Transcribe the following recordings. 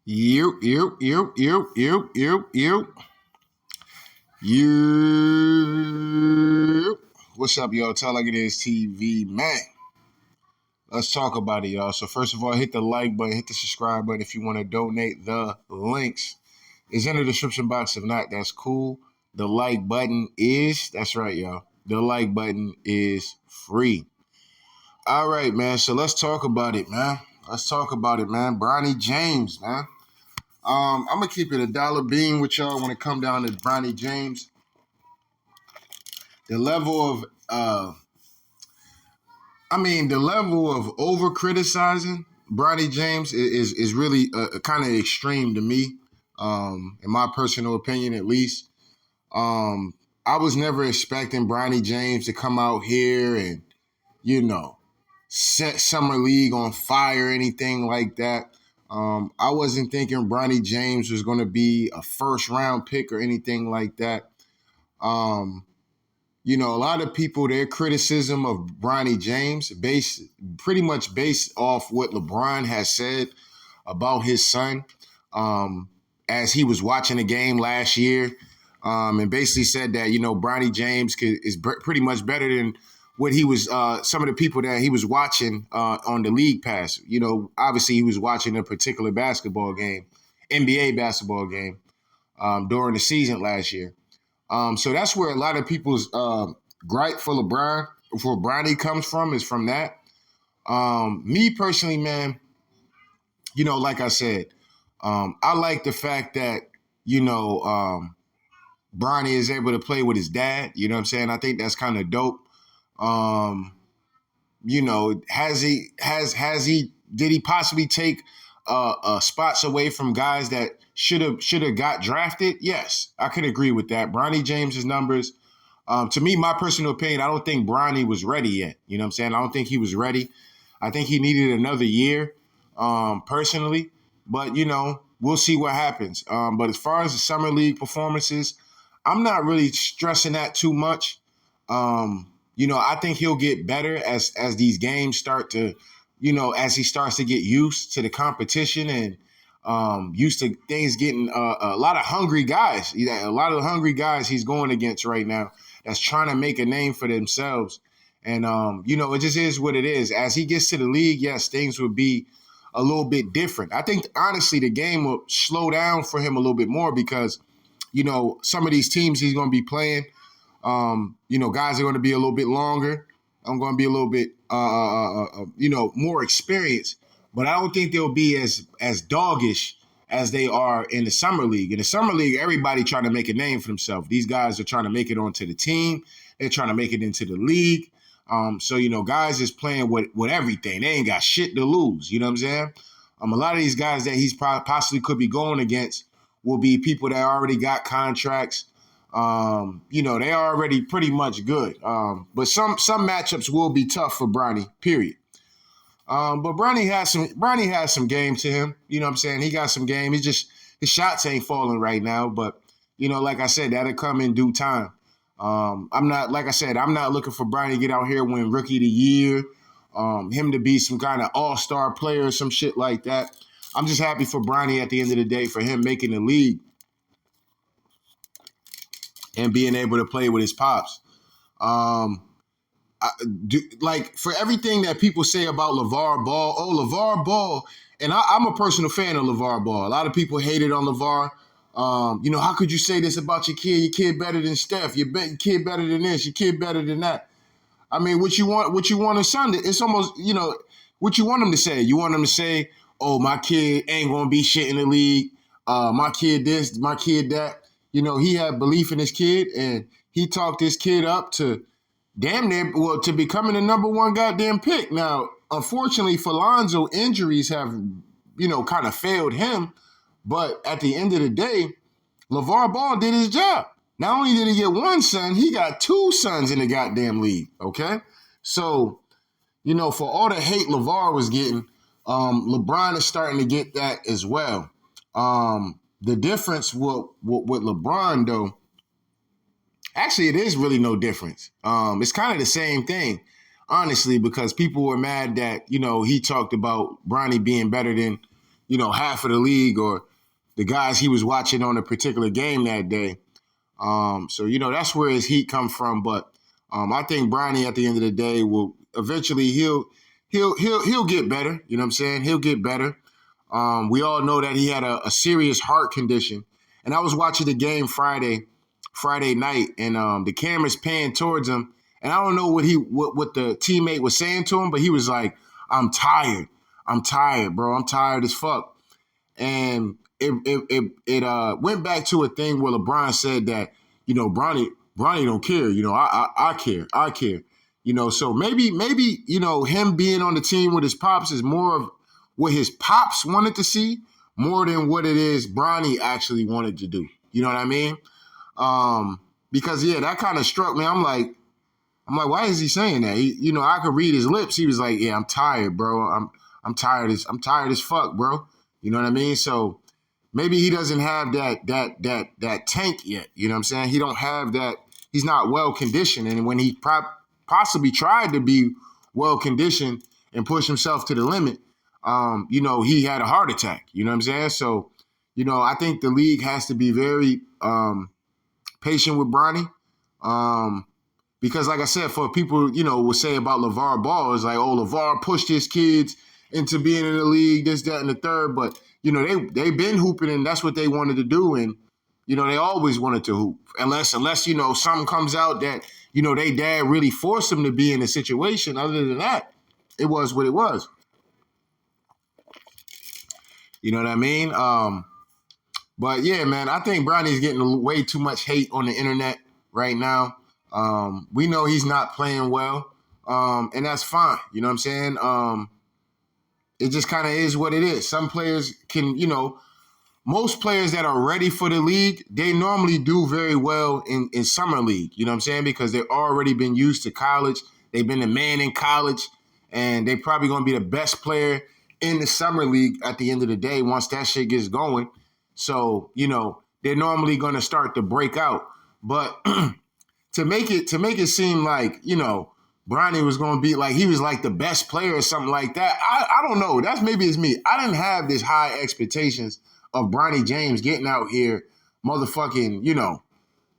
You. You. What's up, y'all? Tell like it is TV, man. Let's talk about it, y'all. So first of all, hit the like button, hit the subscribe button if you want to donate. The links is in the description box. If not, that's cool. The like button is, that's right, y'all. The like button is free. All right, man. So let's talk about it, man. Let's talk about it, man. Bronny James, man. I'm gonna keep it a dollar bean with y'all when it come down to Bronny James. The level of the level of over criticizing Bronny James is really kind of extreme to me, in my personal opinion, at least. Um, I was never expecting Bronny James to come out here and you know set summer league on fire or anything like that. I wasn't thinking Bronny James was going to be a first round pick or anything like that. Um, a lot of people, their criticism of Bronny James pretty much based off what LeBron has said about his son, um, as he was watching the game last year, and basically said that Bronny James is pretty much better than what he was. Some of the people that he was watching on the league pass. Obviously he was watching a particular basketball game, NBA basketball game, during the season last year. So that's where a lot of people's gripe for Bronny comes from, is from that. Me personally, man, like I said, I like the fact that, you know, um, Bronny is able to play with his dad. You know what I'm saying? I think that's kind of dope. Um, did he possibly take spots away from guys that should have got drafted? Yes, I could agree with that. Bronny James's numbers, to me, my personal opinion, I don't think Bronny was ready yet. You know what I'm saying? I don't think he was ready. I think he needed another year, personally. But we'll see what happens. But as far as the summer league performances, I'm not really stressing that too much. I think he'll get better as these games start to, as he starts to get used to the competition and used to things getting a lot of hungry guys. A lot of hungry guys he's going against right now that's trying to make a name for themselves. And it just is what it is. As he gets to the league, yes, things will be a little bit different. I think honestly the game will slow down for him a little bit more because some of these teams he's going to be playing. Guys are going to be a little bit longer. I'm going to be a little bit, more experienced. But I don't think they'll be as doggish as they are in the summer league. In the summer league, everybody trying to make a name for themselves. These guys are trying to make it onto the team. They're trying to make it into the league. So guys is playing with everything. They ain't got shit to lose. You know what I'm saying? A lot of these guys that he's possibly could be going against will be people that already got contracts. They are already pretty much good. But some matchups will be tough for Bronny, period. But Bronny has some game to him. You know what I'm saying? He got some game. His shots ain't falling right now, but like I said, that'll come in due time. I'm not looking for Bronny to get out here win rookie of the year, him to be some kind of all-star player or some shit like that. I'm just happy for Bronny at the end of the day for him making the league and being able to play with his pops. Um, for everything that people say about LeVar Ball, LeVar Ball, and I'm a personal fan of LeVar Ball. A lot of people hated on LeVar. How could you say this about your kid? Your kid better than Steph. Your kid better than this. Your kid better than that. I mean, what you want a son to, it's almost, what you want him to say. You want him to say, oh, my kid ain't going to be shit in the league. My kid this, my kid that. He had belief in his kid, and he talked his kid up to to becoming the number one goddamn pick. Now, unfortunately for Lonzo, injuries have, kind of failed him. But at the end of the day, LeVar Ball did his job. Not only did he get one son, he got two sons in the goddamn league, okay? So, for all the hate LeVar was getting, LeBron is starting to get that as well. The difference with LeBron, though, actually, it is really no difference. It's kind of the same thing, honestly, because people were mad that, he talked about Bronny being better than, half of the league or the guys he was watching on a particular game that day. So that's where his heat come from. But I think Bronny at the end of the day will eventually he'll get better. You know what I'm saying? He'll get better. We all know that he had a serious heart condition. And I was watching the game Friday night, and the camera's panned towards him. And I don't know what the teammate was saying to him, but he was like, I'm tired, bro. I'm tired as fuck. And it went back to a thing where LeBron said that, Bronny don't care. I care. So maybe him being on the team with his pops is more of what his pops wanted to see more than what it is Bronny actually wanted to do. You know what I mean? Because that kind of struck me. I'm like, why is he saying that? I could read his lips. He was like, yeah, I'm tired, bro. I'm tired as fuck, bro. You know what I mean? So maybe he doesn't have that tank yet. You know what I'm saying? He don't have that. He's not well conditioned. And when he possibly tried to be well conditioned and push himself to the limit, he had a heart attack. You know what I'm saying? So, I think the league has to be very patient with Bronny. Because like I said, for people, will say about LeVar Ball, it's like, oh, LeVar pushed his kids into being in the league, this, that, and the third. But, they've been hooping, and that's what they wanted to do. And, they always wanted to hoop. Unless something comes out that, they dad really forced them to be in a situation. Other than that, it was what it was. You know what I mean? But, yeah, man, I think Bronny's getting way too much hate on the internet right now. We know he's not playing well, and that's fine. You know what I'm saying? It just kind of is what it is. Some players can, most players that are ready for the league, they normally do very well in summer league. You know what I'm saying? Because they've already been used to college. They've been the man in college, and they're probably going to be the best player in the summer league at the end of the day once that shit gets going. So, they're normally going to start to break out. But to make it seem like, Bronny was going to be like, he was like the best player or something like that. I don't know. Maybe it's me. I didn't have this high expectations of Bronny James getting out here motherfucking,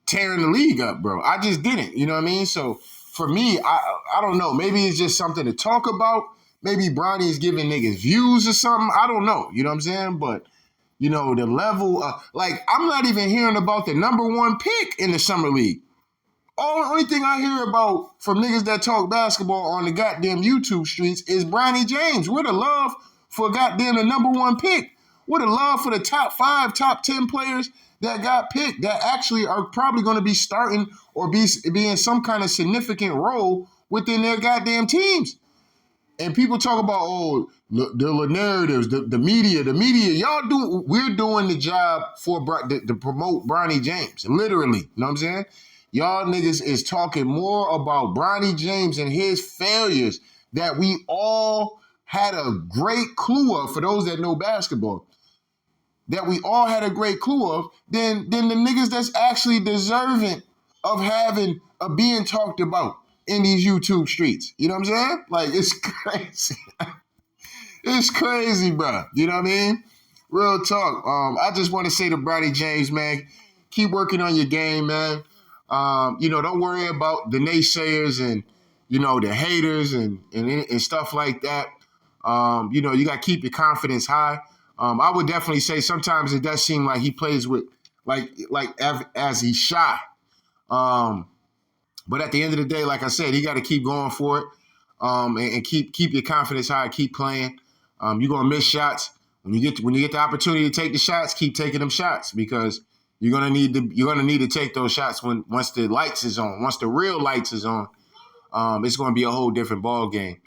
tearing the league up, bro. I just didn't, you know what I mean? So for me, I don't know. Maybe it's just something to talk about. Maybe Bronny is giving niggas views or something. I don't know. You know what I'm saying? But, the level, I'm not even hearing about the number one pick in the summer league. Only thing I hear about from niggas that talk basketball on the goddamn YouTube streets is Bronny James. Where the love for goddamn the number one pick? Where the love for the top 5, top 10 players that got picked that actually are probably going to be starting or be in some kind of significant role within their goddamn teams? And people talk about, the narratives, the media. We're doing the job to promote Bronny James, literally. You know what I'm saying? Y'all niggas is talking more about Bronny James and his failures that we all had a great clue of, for those that know basketball, that we all had a great clue of, than the niggas that's actually deserving of being talked about in these YouTube streets. You know what I'm saying? Like, it's crazy. It's crazy, bro. You know what I mean? Real talk. I just want to say to Bronny James, man, keep working on your game, man. Don't worry about the naysayers and, the haters and stuff like that. You got to keep your confidence high. I would definitely say sometimes it does seem like he plays with, as he's shy. But at the end of the day, like I said, he got to keep going for it, and keep your confidence high, keep playing. You're gonna miss shots when you get the opportunity to take the shots. Keep taking them shots, because you're gonna need to take those shots once the lights is on, once the real lights is on. It's gonna be a whole different ball game.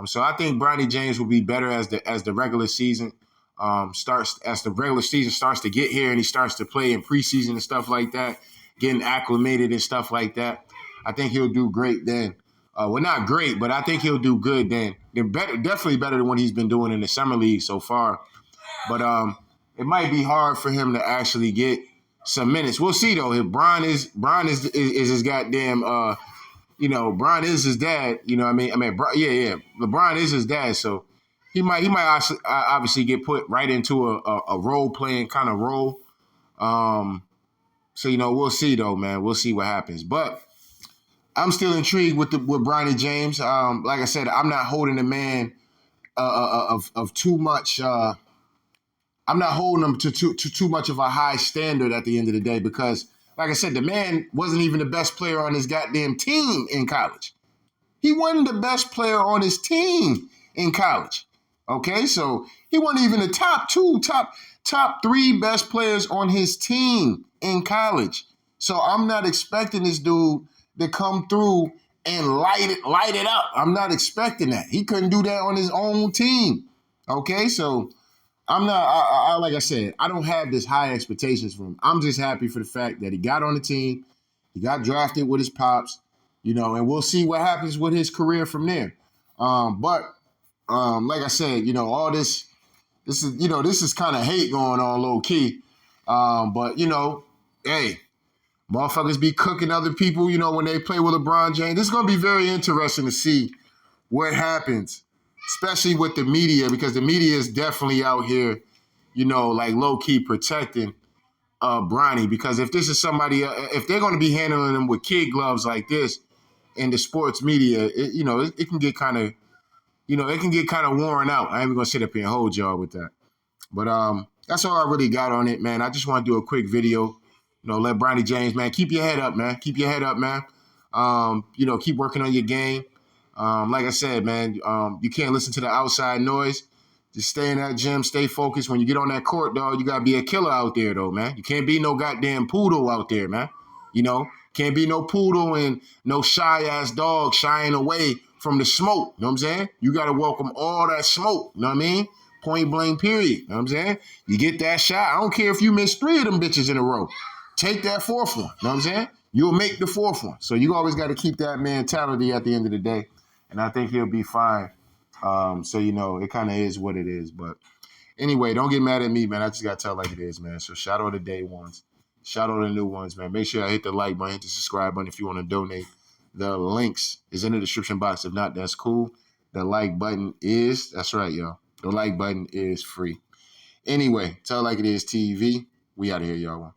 So I think Bronny James will be better as the regular season starts to get here and he starts to play in preseason and stuff like that, getting acclimated and stuff like that. I think he'll do great then. Well, not great, but I think he'll do good then. Definitely better than what he's been doing in the summer league so far. But it might be hard for him to actually get some minutes. We'll see though. If Bron is his goddamn, Bron is his dad. You know what I mean? LeBron is his dad, so obviously get put right into a role playing kind of role. So we'll see though, man. We'll see what happens. But I'm still intrigued with Bronny James. Like I said, I'm not holding the man of too much. I'm not holding him to too much of a high standard at the end of the day because, like I said, the man wasn't even the best player on his goddamn team in college. He wasn't the best player on his team in college. Okay, so he wasn't even the top three best players on his team in college. So I'm not expecting this dude to come through and light it up. I'm not expecting that. He couldn't do that on his own team. Okay, so I'm not. Like I said, I don't have this high expectations for him. I'm just happy for the fact that he got on the team. He got drafted with his pops, and we'll see what happens with his career from there. But like I said, all this is kind of hate going on low key. But hey, motherfuckers be cooking other people, when they play with LeBron James. This is gonna be very interesting to see what happens, especially with the media, because the media is definitely out here, like low key protecting Bronny. Because if this is somebody, if they're gonna be handling him with kid gloves like this in the sports media, it can get kind of, worn out. I ain't even gonna sit up here and hold y'all with that. But that's all I really got on it, man. I just want to do a quick video. Let Bronny James, man, keep your head up, man. Keep your head up, man. Keep working on your game. Like I said, man, you can't listen to the outside noise. Just stay in that gym, stay focused. When you get on that court, dog, you gotta be a killer out there, though, man. You can't be no goddamn poodle out there, man. Can't be no poodle and no shy ass dog shying away from the smoke. You know what I'm saying? You gotta welcome all that smoke. You know what I mean? Point blank, period. You know what I'm saying? You get that shot. I don't care if you miss 3 of them bitches in a row. Take that 4th one. You know what I'm saying? You'll make the 4th one. So you always got to keep that mentality at the end of the day. And I think he'll be fine. So, it kind of is what it is. But anyway, don't get mad at me, man. I just got to tell it like it is, man. So shout out to day ones. Shout out to new ones, man. Make sure I hit the like button, hit the subscribe button if you want to donate. The links is in the description box. If not, that's cool. The like button that's right, y'all. The like button is free. Anyway, tell it like it is TV. We out of here, y'all.